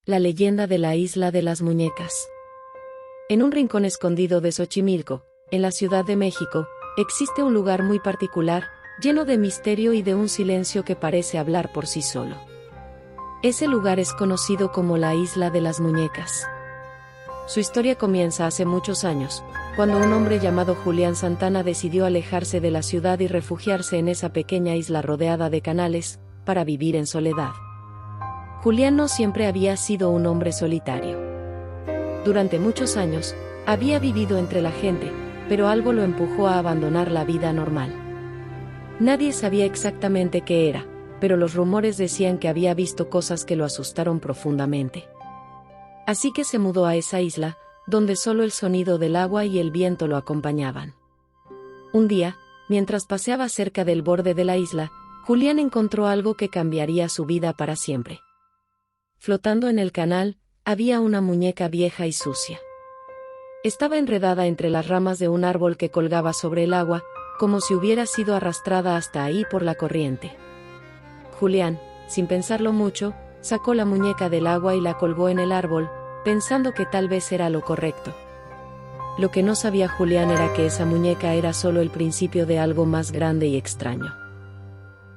La leyenda de la isla de las muñecas. En un rincón escondido de Xochimilco, en la Ciudad de México, existe un lugar muy particular, lleno de misterio y de un silencio que parece hablar por sí solo. Ese lugar es conocido como la Isla de las Muñecas. Su historia comienza hace muchos años, cuando un hombre llamado Julián Santana decidió alejarse de la ciudad y refugiarse en esa pequeña isla rodeada de canales, para vivir en soledad. Julián no siempre había sido un hombre solitario. Durante muchos años, había vivido entre la gente, pero algo lo empujó a abandonar la vida normal. Nadie sabía exactamente qué era, pero los rumores decían que había visto cosas que lo asustaron profundamente. Así que se mudó a esa isla, donde solo el sonido del agua y el viento lo acompañaban. Un día, mientras paseaba cerca del borde de la isla, Julián encontró algo que cambiaría su vida para siempre. Flotando en el canal, había una muñeca vieja y sucia. Estaba enredada entre las ramas de un árbol que colgaba sobre el agua, como si hubiera sido arrastrada hasta ahí por la corriente. Julián, sin pensarlo mucho, sacó la muñeca del agua y la colgó en el árbol, pensando que tal vez era lo correcto. Lo que no sabía Julián era que esa muñeca era solo el principio de algo más grande y extraño.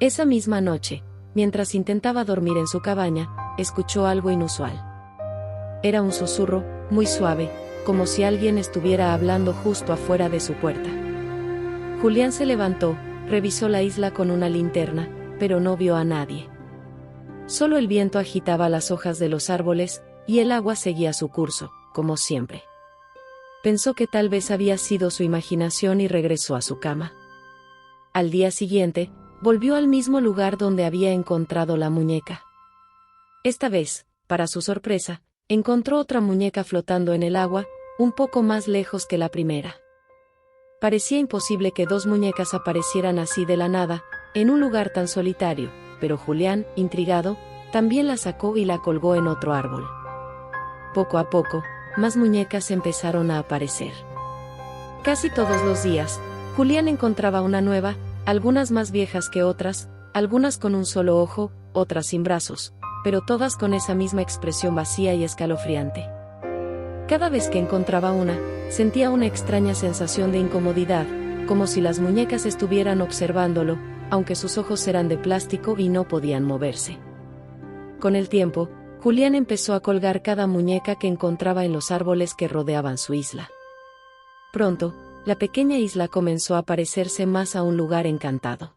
Esa misma noche, mientras intentaba dormir en su cabaña, escuchó algo inusual. Era un susurro, muy suave, como si alguien estuviera hablando justo afuera de su puerta. Julián se levantó, revisó la isla con una linterna, pero no vio a nadie. Solo el viento agitaba las hojas de los árboles, y el agua seguía su curso, como siempre. Pensó que tal vez había sido su imaginación y regresó a su cama. Al día siguiente, volvió al mismo lugar donde había encontrado la muñeca. Esta vez, para su sorpresa, encontró otra muñeca flotando en el agua, un poco más lejos que la primera. Parecía imposible que dos muñecas aparecieran así de la nada, en un lugar tan solitario, pero Julián, intrigado, también la sacó y la colgó en otro árbol. Poco a poco, más muñecas empezaron a aparecer. Casi todos los días, Julián encontraba una nueva, algunas más viejas que otras, algunas con un solo ojo, otras sin brazos, pero todas con esa misma expresión vacía y escalofriante. Cada vez que encontraba una, sentía una extraña sensación de incomodidad, como si las muñecas estuvieran observándolo, aunque sus ojos eran de plástico y no podían moverse. Con el tiempo, Julián empezó a colgar cada muñeca que encontraba en los árboles que rodeaban su isla. Pronto, la pequeña isla comenzó a parecerse más a un lugar encantado.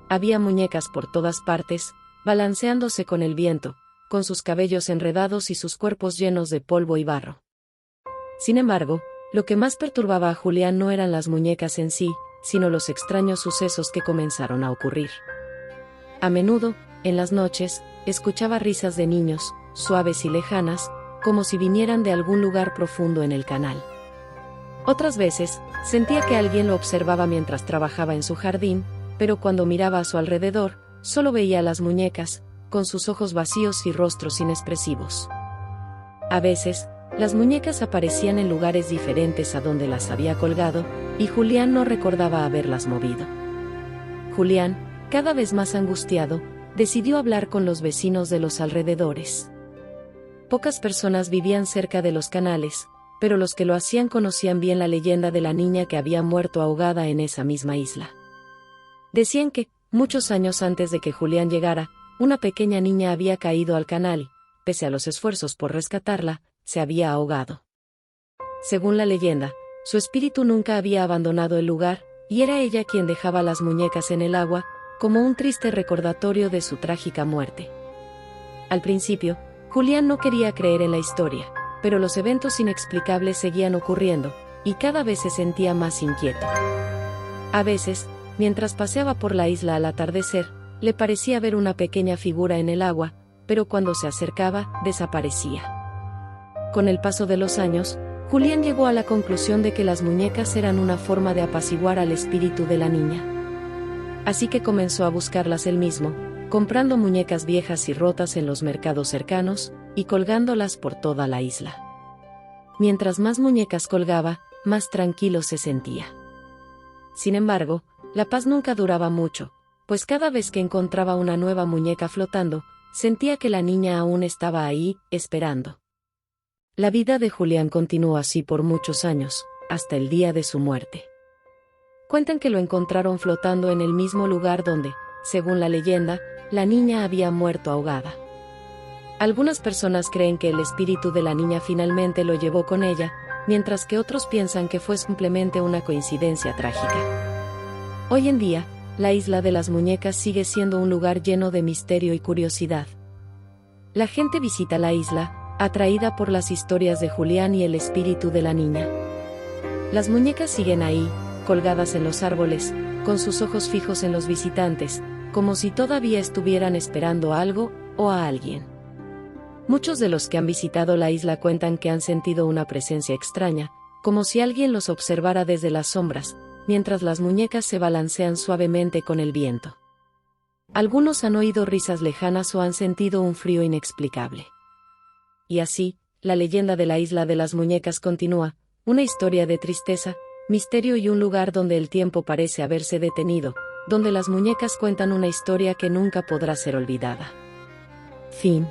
Había muñecas por todas partes, balanceándose con el viento, con sus cabellos enredados y sus cuerpos llenos de polvo y barro. Sin embargo, lo que más perturbaba a Julián no eran las muñecas en sí, sino los extraños sucesos que comenzaron a ocurrir. A menudo, en las noches, escuchaba risas de niños, suaves y lejanas, como si vinieran de algún lugar profundo en el canal. Otras veces, sentía que alguien lo observaba mientras trabajaba en su jardín, pero cuando miraba a su alrededor, solo veía a las muñecas, con sus ojos vacíos y rostros inexpresivos. A veces, las muñecas aparecían en lugares diferentes a donde las había colgado, y Julián no recordaba haberlas movido. Julián, cada vez más angustiado, decidió hablar con los vecinos de los alrededores. Pocas personas vivían cerca de los canales, pero los que lo hacían conocían bien la leyenda de la niña que había muerto ahogada en esa misma isla. Decían que, muchos años antes de que Julián llegara, una pequeña niña había caído al canal y, pese a los esfuerzos por rescatarla, se había ahogado. Según la leyenda, su espíritu nunca había abandonado el lugar, y era ella quien dejaba las muñecas en el agua, como un triste recordatorio de su trágica muerte. Al principio, Julián no quería creer en la historia, pero los eventos inexplicables seguían ocurriendo, y cada vez se sentía más inquieto. A veces, mientras paseaba por la isla al atardecer, le parecía ver una pequeña figura en el agua, pero cuando se acercaba, desaparecía. Con el paso de los años, Julián llegó a la conclusión de que las muñecas eran una forma de apaciguar al espíritu de la niña. Así que comenzó a buscarlas él mismo, comprando muñecas viejas y rotas en los mercados cercanos, y colgándolas por toda la isla. Mientras más muñecas colgaba, más tranquilo se sentía. Sin embargo, la paz nunca duraba mucho, pues cada vez que encontraba una nueva muñeca flotando, sentía que la niña aún estaba ahí, esperando. La vida de Julián continuó así por muchos años, hasta el día de su muerte. Cuentan que lo encontraron flotando en el mismo lugar donde, según la leyenda, la niña había muerto ahogada. Algunas personas creen que el espíritu de la niña finalmente lo llevó con ella, mientras que otros piensan que fue simplemente una coincidencia trágica. Hoy en día, la Isla de las Muñecas sigue siendo un lugar lleno de misterio y curiosidad. La gente visita la isla, atraída por las historias de Julián y el espíritu de la niña. Las muñecas siguen ahí, colgadas en los árboles, con sus ojos fijos en los visitantes, como si todavía estuvieran esperando algo o a alguien. Muchos de los que han visitado la isla cuentan que han sentido una presencia extraña, como si alguien los observara desde las sombras, mientras las muñecas se balancean suavemente con el viento. Algunos han oído risas lejanas o han sentido un frío inexplicable. Y así, la leyenda de la Isla de las Muñecas continúa, una historia de tristeza, misterio y un lugar donde el tiempo parece haberse detenido, donde las muñecas cuentan una historia que nunca podrá ser olvidada. Fin.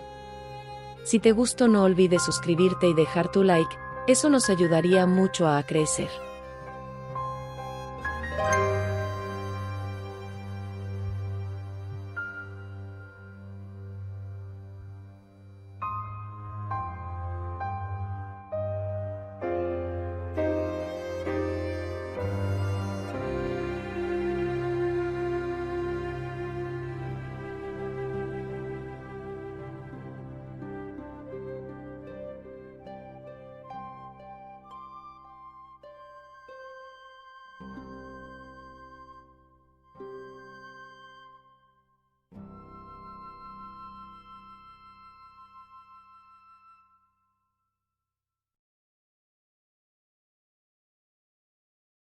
Si te gustó, no olvides suscribirte y dejar tu like, eso nos ayudaría mucho a crecer.